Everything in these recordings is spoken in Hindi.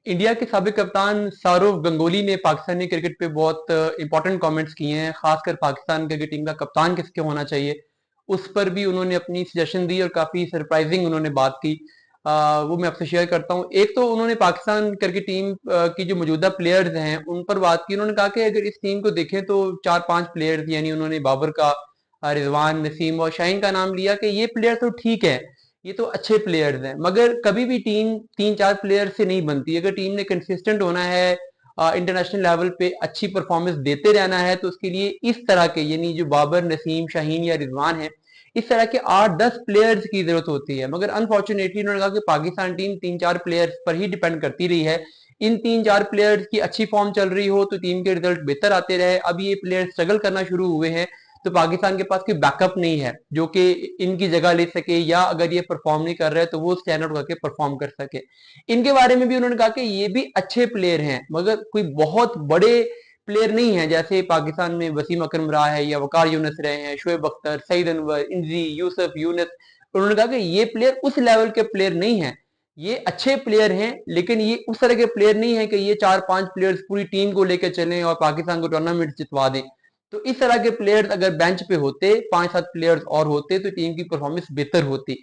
इंडिया के साबिक कप्तान सौरव गंगोली ने पाकिस्तानी क्रिकेट पे बहुत इंपॉर्टेंट कमेंट्स किए हैं, खासकर पाकिस्तान क्रिकेट टीम का कप्तान किसके होना चाहिए उस पर भी उन्होंने अपनी सजेशन दी और काफी सरप्राइजिंग उन्होंने बात की। वो मैं आपसे शेयर करता हूँ। एक तो उन्होंने पाकिस्तान क्रिकेट टीम की जो मौजूदा प्लेयर्स हैं उन पर बात की। उन्होंने कहा कि अगर इस टीम को देखें तो 4-5 प्लेयर्स, यानी उन्होंने बाबर का, रिजवान, नसीम और शाहीन का नाम लिया कि ये प्लेयर तो ठीक है, ये तो अच्छे प्लेयर्स हैं, मगर कभी भी टीम 3-4 प्लेयर से नहीं बनती। अगर टीम ने कंसिस्टेंट होना है, इंटरनेशनल लेवल पे अच्छी परफॉर्मेंस देते रहना है, तो उसके लिए इस तरह के, यानी जो बाबर, नसीम, शाहीन या रिजवान है, इस तरह के 8-10 प्लेयर्स की जरूरत होती है। मगर अनफॉर्चुनेटली उन्होंने कहा कि पाकिस्तान टीम 3-4 प्लेयर्स पर ही डिपेंड करती रही है। इन 3-4 प्लेयर्स की अच्छी फॉर्म चल रही हो तो टीम के रिजल्ट बेहतर आते रहे। अब ये प्लेयर स्ट्रगल करना शुरू हुए हैं तो पाकिस्तान के पास कोई बैकअप नहीं है जो कि इनकी जगह ले सके, या अगर ये परफॉर्म नहीं कर रहे तो वो स्टैंड आउट करके परफॉर्म कर सके। इनके बारे में भी उन्होंने कहा कि ये भी अच्छे प्लेयर हैं मगर कोई बहुत बड़े प्लेयर नहीं है, जैसे पाकिस्तान में वसीम अकरम रहा है या वकार यूनुस रहे हैं, शुएब अख्तर, सईद अनवर, इंजी, यूसुफ, यूनुस। उन्होंने कहा कि ये प्लेयर उस लेवल के प्लेयर नहीं है। ये अच्छे प्लेयर हैं लेकिन ये उस तरह के प्लेयर नहीं है कि ये 4-5 प्लेयर्स पूरी टीम को लेकर चलें और पाकिस्तान को टूर्नामेंट जितवा दें। तो इस तरह के प्लेयर्स अगर बेंच पे होते, 5-7 प्लेयर्स और होते, तो टीम की परफॉर्मेंस बेहतर होती।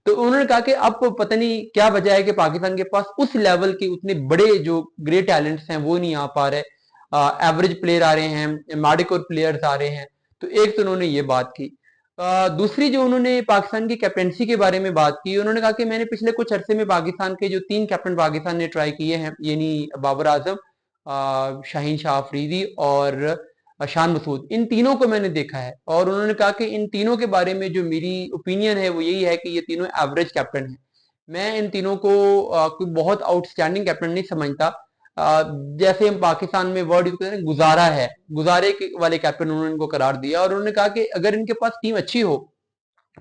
तो उन्होंने कहा कि अब पता नहीं क्या वजह है कि पाकिस्तान के पास उस लेवल के उतने बड़े जो ग्रेट टैलेंट्स हैं वो नहीं आ पा रहे। एवरेज प्लेयर आ रहे हैं, मेडिकोर प्लेयर्स आ रहे हैं। तो एक तो उन्होंने ये बात की। दूसरी जो उन्होंने पाकिस्तान की कैप्टनसी के बारे में बात की, उन्होंने कहा कि मैंने पिछले कुछ अरसे में पाकिस्तान के जो 3 कैप्टन पाकिस्तान ने ट्राई किए हैं, यानी बाबर आजम, शाहीन शाह अफरीदी और शान मसूद, इन तीनों को मैंने देखा है और उन्होंने कहा कि इन तीनों के बारे में जो मेरी ओपिनियन है वो यही है कि ये तीनों एवरेज कैप्टन हैं। मैं इन तीनों को कोई बहुत आउटस्टैंडिंग कैप्टन नहीं समझता। जैसे हम पाकिस्तान में वर्ड यूज करते हैं, गुजारा है, गुजारे वाले कैप्टन उन्होंने इनको करार दिया। और उन्होंने कहा कि अगर इनके पास टीम अच्छी हो,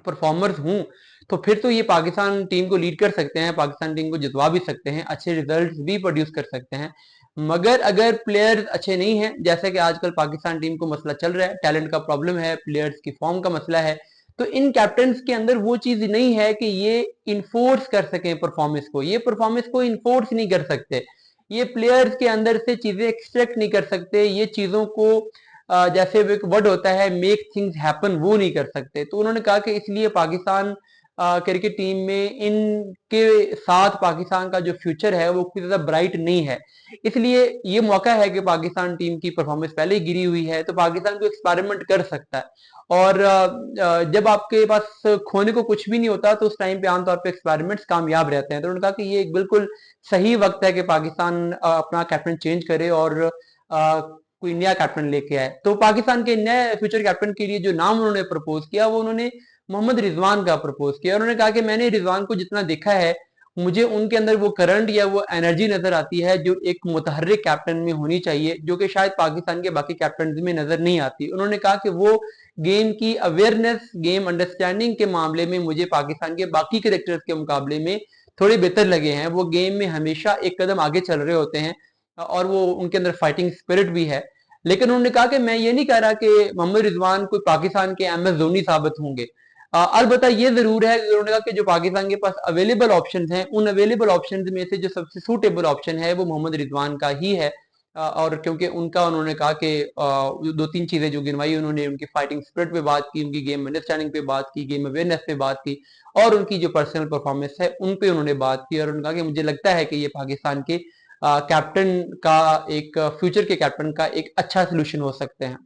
परफॉर्मर्स हूं, तो फिर तो ये पाकिस्तान टीम को लीड कर सकते हैं, पाकिस्तान टीम को जितवा भी सकते हैं, अच्छे रिजल्ट्स भी प्रोड्यूस कर सकते हैं। मगर अगर प्लेयर्स अच्छे नहीं हैं, जैसे कि आजकल पाकिस्तान टीम को मसला चल रहा है, टैलेंट का प्रॉब्लम है, प्लेयर्स की फॉर्म का मसला है, तो इन कैप्टन्स के अंदर वो चीज नहीं है कि ये इन्फोर्स कर सकें परफॉर्मेंस को। ये परफॉर्मेंस को इन्फोर्स नहीं कर सकते, ये प्लेयर्स के अंदर से चीजें एक्सट्रैक्ट नहीं कर सकते, ये चीजों को जैसे एक वर्ड होता है मेक थिंग्स हैपन, वो नहीं कर सकते। तो उन्होंने कहा कि इसलिए पाकिस्तान क्रिकेट टीम में इनके साथ पाकिस्तान का जो फ्यूचर है वो कोई ज्यादा ब्राइट नहीं है। इसलिए ये मौका है कि पाकिस्तान टीम की परफॉर्मेंस पहले ही गिरी हुई है तो पाकिस्तान को एक्सपेरिमेंट कर सकता है। और जब आपके पास खोने को कुछ भी नहीं होता तो उस टाइम पे आमतौर पे एक्सपेरिमेंट्स कामयाब रहते हैं। तो उन्होंने कहा कि ये एक बिल्कुल सही वक्त है कि पाकिस्तान अपना कैप्टन चेंज करे और कोई नया कैप्टन लेके आए। तो पाकिस्तान के नए फ्यूचर कैप्टन के लिए जो नाम उन्होंने प्रपोज किया वो उन्होंने मोहम्मद रिजवान का प्रपोज किया। उन्होंने कहा कि मैंने रिजवान को जितना देखा है, मुझे उनके अंदर वो करंट या वो एनर्जी नजर आती है जो एक मुतहर्रिक कैप्टन में होनी चाहिए, जो कि शायद पाकिस्तान के बाकी कैप्टन में नजर नहीं आती। उन्होंने कहा कि वो गेम की अवेयरनेस, गेम अंडरस्टैंडिंग के मामले में मुझे पाकिस्तान के बाकी क्रिकेटर्स के मुकाबले में थोड़े बेहतर लगे हैं। वो गेम में हमेशा एक कदम आगे चल रहे होते हैं और वो उनके अंदर फाइटिंग स्पिरिट भी है। लेकिन उन्होंने कहा कि मैं ये नहीं कह रहा कि मोहम्मद रिजवान कोई पाकिस्तान के एम एस धोनी साबित होंगे। अलबत्ता ये जरूर है, उन्होंने कहा कि जो पाकिस्तान के पास अवेलेबल ऑप्शंस हैं, उन अवेलेबल ऑप्शंस में से जो सबसे सूटेबल ऑप्शन है वो मोहम्मद रिजवान का ही है। और क्योंकि उनका, उन्होंने कहा कि 2-3 चीजें जो गिनवाई उन्होंने, उनकी फाइटिंग स्पिरिट पे बात की, उनकी गेम अंडरस्टैंडिंग पे बात की, गेम अवेयरनेस पे बात की और उनकी जो पर्सनल परफॉर्मेंस है उन पे उन्होंने बात की। और उन्होंने कहा कि मुझे लगता है कि ये पाकिस्तान के कैप्टन का, एक फ्यूचर के कैप्टन का एक अच्छा सोल्यूशन हो सकते हैं।